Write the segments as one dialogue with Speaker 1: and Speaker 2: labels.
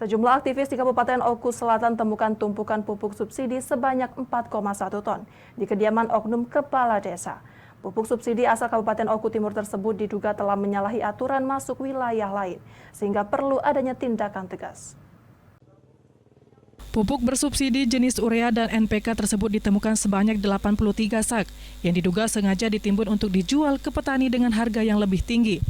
Speaker 1: Sejumlah aktivis di Kabupaten Oku Selatan temukan tumpukan pupuk subsidi sebanyak 4,1 ton di kediaman oknum kepala desa. Pupuk subsidi asal Kabupaten Oku Timur tersebut diduga telah menyalahi aturan masuk wilayah lain, sehingga perlu adanya tindakan tegas.
Speaker 2: Pupuk bersubsidi jenis urea dan NPK tersebut ditemukan sebanyak 83 sak yang diduga sengaja ditimbun untuk dijual ke petani dengan harga yang lebih tinggi.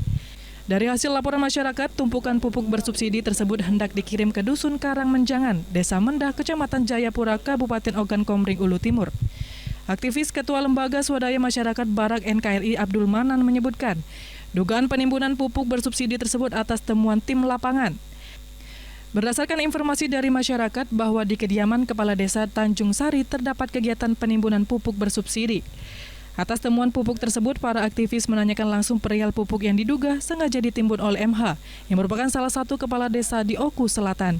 Speaker 2: Dari hasil laporan masyarakat, tumpukan pupuk bersubsidi tersebut hendak dikirim ke Dusun Karangmenjangan, Desa Mendah, Kecamatan Jayapura, Kabupaten Ogan Komering Ulu Timur. Aktivis Ketua Lembaga Swadaya Masyarakat Barak NKRI Abdul Manan menyebutkan, dugaan penimbunan pupuk bersubsidi tersebut atas temuan tim lapangan. Berdasarkan informasi dari masyarakat bahwa di kediaman Kepala Desa Tanjung Sari terdapat kegiatan penimbunan pupuk bersubsidi. Atas temuan pupuk tersebut, para aktivis menanyakan langsung perihal pupuk yang diduga sengaja ditimbun oleh MH, yang merupakan salah satu kepala desa di Oku Selatan.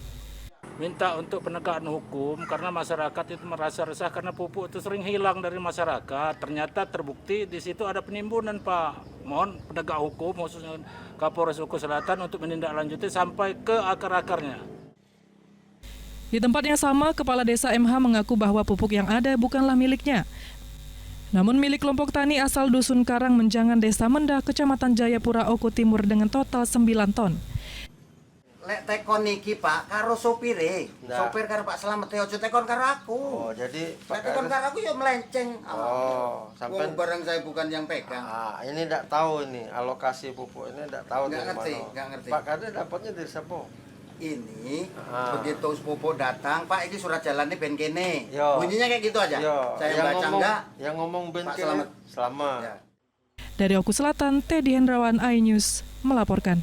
Speaker 3: Minta untuk penegakan hukum karena masyarakat itu merasa resah karena pupuk itu sering hilang dari masyarakat. Ternyata terbukti di situ ada penimbunan, Pak. Mohon penegak hukum, khususnya Kapolres Oku Selatan untuk menindaklanjuti sampai ke akar-akarnya.
Speaker 2: Di tempat yang sama, Kepala Desa MH mengaku bahwa pupuk yang ada bukanlah miliknya, namun milik kelompok tani asal Dusun Karangmenjangan, Desa Mendah, Kecamatan Jayapura, Oku Timur dengan total 9 ton.
Speaker 4: Lek tekon niki Pak karo sopire. Sopir karo Pak Slamet ojo tekon karo aku.
Speaker 5: Oh, jadi
Speaker 4: Lek tekon karo aku ya melenceng.
Speaker 5: Oh, sampai
Speaker 4: barang saya bukan yang pegang.
Speaker 5: ini enggak tahu ini alokasi pupuk ini enggak tahu
Speaker 4: Nggak
Speaker 5: dari
Speaker 4: ngerti,
Speaker 5: mana.
Speaker 4: nggak ngerti.
Speaker 5: Pak Kade dapatnya dari siapa?
Speaker 4: Ini begitu pupuk datang, Pak ini surat jalannya ben kene.
Speaker 5: Yo.
Speaker 4: Bunyinya kayak gitu aja.
Speaker 5: Yo.
Speaker 4: Saya
Speaker 5: yang
Speaker 4: baca
Speaker 5: ngomong,
Speaker 4: enggak?
Speaker 5: Yang ngomong Ben
Speaker 4: Pak
Speaker 5: Kene,
Speaker 4: Slamet.
Speaker 5: Selamat.
Speaker 4: Ya.
Speaker 2: Dari Oku Selatan, Teddy Hendrawan, iNews melaporkan.